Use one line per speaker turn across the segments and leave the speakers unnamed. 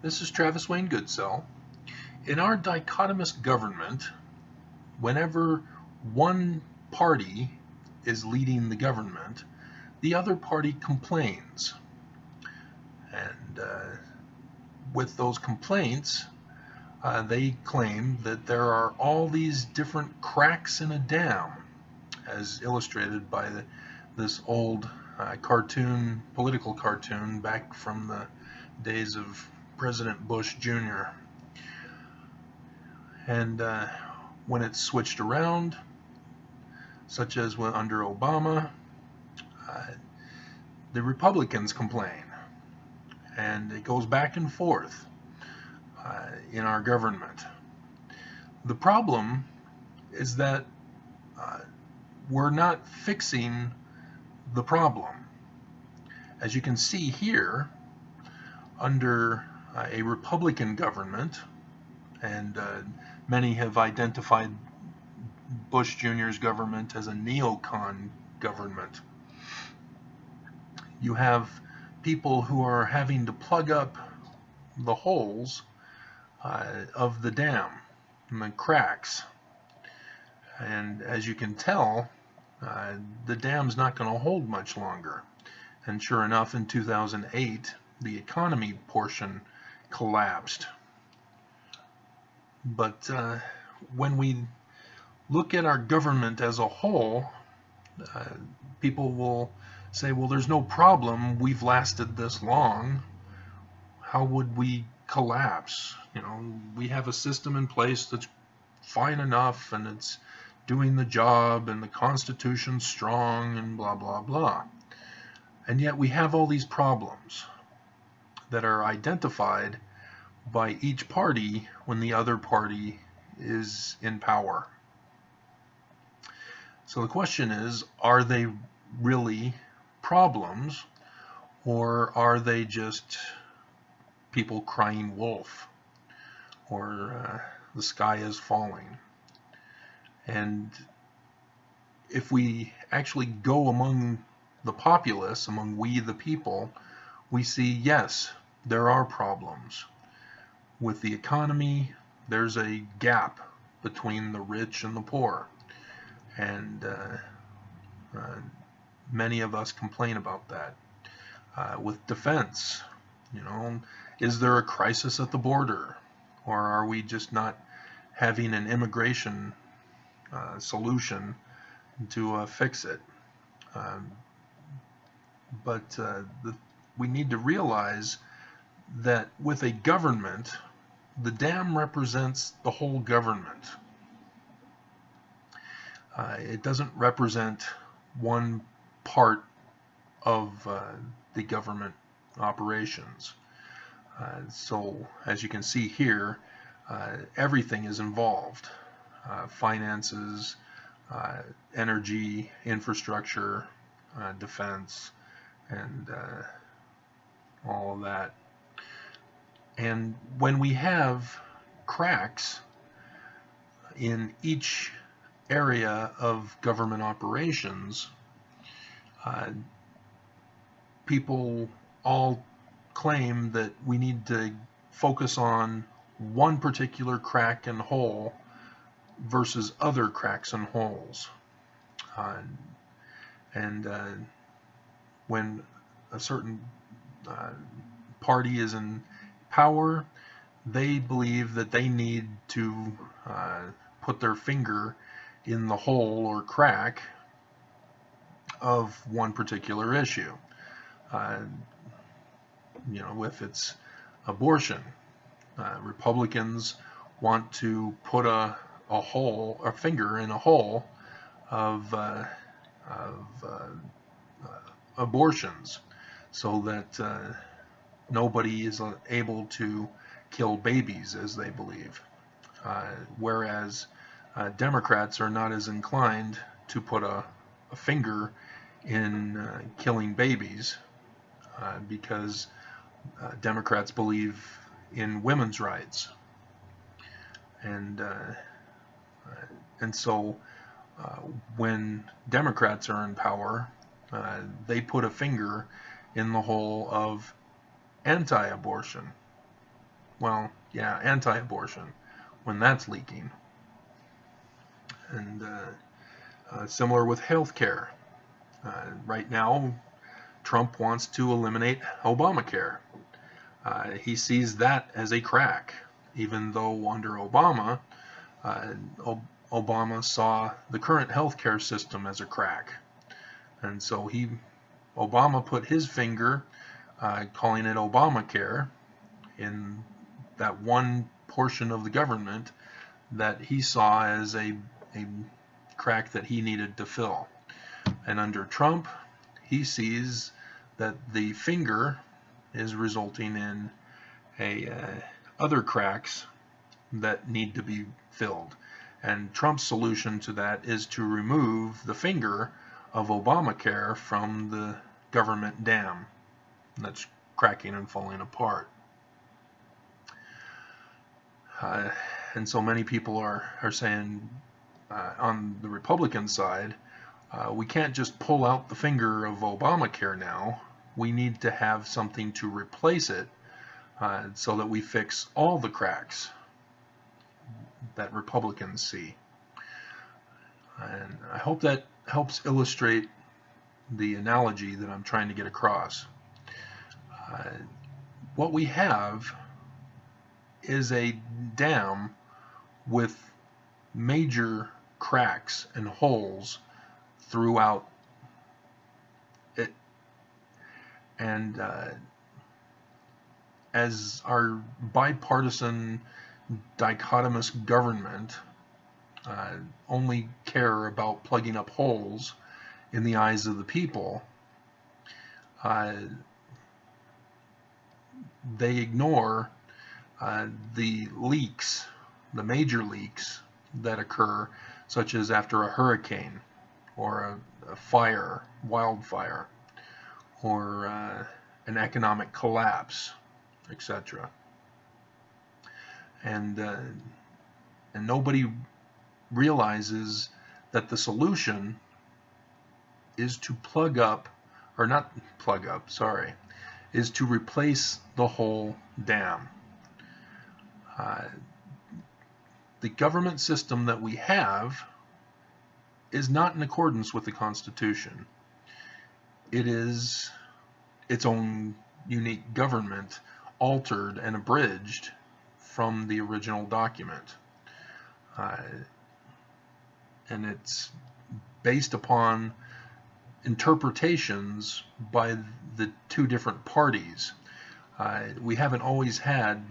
This is Travis Wayne Goodsell. In our dichotomous government, whenever one party is leading the government, the other party complains. And with those complaints, they claim that there are all these different cracks in a dam, as illustrated by this old political cartoon back from the days of President Bush Jr. And when it's switched around, such as under Obama, uh, the Republicans complain. And it goes back and forth in our government. The problem is that we're not fixing the problem. As you can see here, under a Republican government, and many have identified Bush Jr.'s government as a neocon government. You have people who are having to plug up the holes of the dam and the cracks. And as you can tell, the dam's not going to hold much longer. And sure enough, in 2008, the economy portion collapsed. But when we look at our government as a whole, people will say, well, there's no problem. We've lasted this long. How would we collapse? You know, we have a system in place that's fine enough, and it's doing the job, and the Constitution's strong, and blah, blah, blah. And yet we have all these problems that are identified by each party when the other party is in power. So the question is, are they really problems, or are they just people crying wolf, or the sky is falling? And if we actually go among the populace, among we the people, we see, yes, there are problems. With the economy, there's a gap between the rich and the poor. And many of us complain about that. With defense, you know, is there a crisis at the border? Or are we just not having an immigration solution to fix it? But we need to realize that with a government, the dam represents the whole government. It doesn't represent one part of the government operations. So as you can see here, everything is involved. Finances, energy, infrastructure, defense, and all of that. And when we have cracks in each area of government operations, people all claim that we need to focus on one particular crack and hole versus other cracks and holes. When a certain party is in power, they believe that they need to put their finger in the hole or crack of one particular issue. You know, if it's abortion, Republicans want to put a finger in a hole of abortions, so that nobody is able to kill babies, as they believe. Whereas Democrats are not as inclined to put a finger in killing babies, because Democrats believe in women's rights. And so when Democrats are in power, they put a finger in the hole of anti-abortion. well, yeah, anti-abortion, when that's leaking. And similar with healthcare. Right now, Trump wants to eliminate Obamacare. He sees that as a crack, even though under Obama, uh, Obama saw the current healthcare system as a crack. And so Obama put his finger, calling it Obamacare, in that one portion of the government that he saw as a crack that he needed to fill. And under Trump, he sees that the finger is resulting in other cracks that need to be filled. And Trump's solution to that is to remove the finger of Obamacare from the government dam that's cracking and falling apart. And so many people are saying on the Republican side, we can't just pull out the finger of Obamacare now. We need to have something to replace it so that we fix all the cracks that Republicans see. And I hope that helps illustrate the analogy that I'm trying to get across. What we have is a dam with major cracks and holes throughout it. And as our bipartisan dichotomous government only care about plugging up holes in the eyes of the people, they ignore the leaks, the major leaks that occur, such as after a hurricane or a fire, wildfire, or an economic collapse, etc. And nobody realizes that the solution is to is to replace the whole dam. The government system that we have is not in accordance with the Constitution. It is its own unique government, altered and abridged from the original document. And it's based upon interpretations by the two different parties. We haven't always had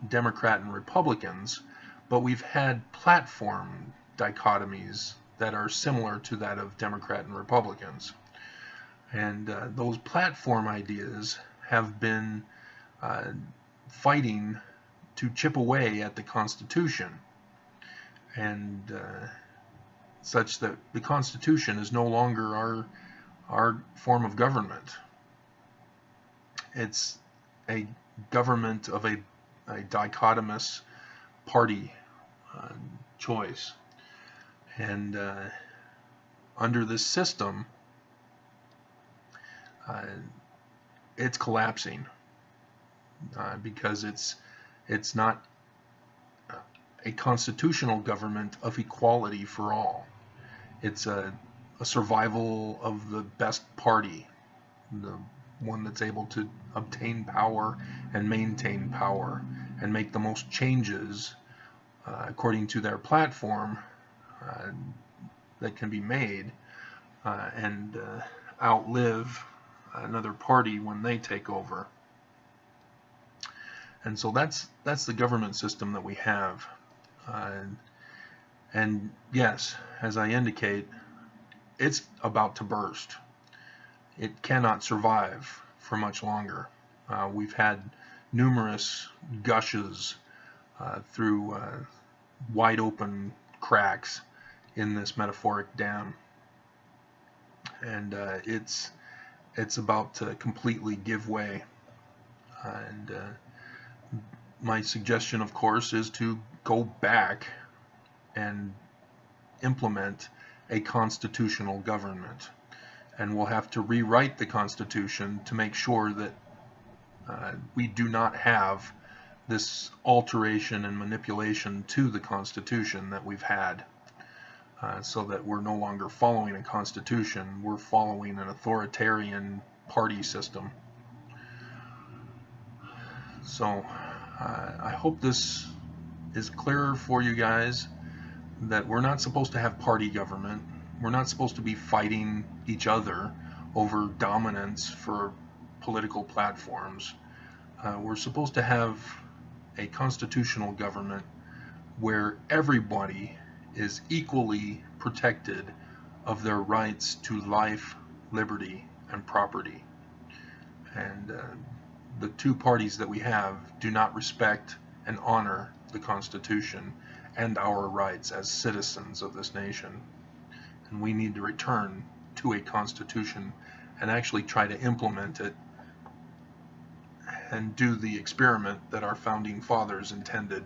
Democrat and Republicans, but we've had platform dichotomies that are similar to that of Democrat and Republicans. And those platform ideas have been fighting to chip away at the Constitution, and such that the Constitution is no longer our form of government. It's a government of a dichotomous party choice. And under this system, it's collapsing because it's not a constitutional government of equality for all. It's a survival of the best party, the one that's able to obtain power and maintain power and make the most changes according to their platform that can be made and outlive another party when they take over. And so that's the government system that we have. And yes, as I indicate, it's about to burst. It cannot survive for much longer. We've had numerous gushes through wide open cracks in this metaphoric dam, and it's about to completely give way. And my suggestion, of course, is to go back and implement a constitutional government. And we'll have to rewrite the Constitution to make sure that we do not have this alteration and manipulation to the Constitution that we've had, so that we're no longer following a constitution, we're following an authoritarian party system. So I hope this is clearer for you guys, that we're not supposed to have party government. We're not supposed to be fighting each other over dominance for political platforms. We're supposed to have a constitutional government where everybody is equally protected of their rights to life, liberty, and property. And the two parties that we have do not respect and honor the Constitution and our rights as citizens of this nation. And we need to return to a Constitution and actually try to implement it and do the experiment that our founding fathers intended.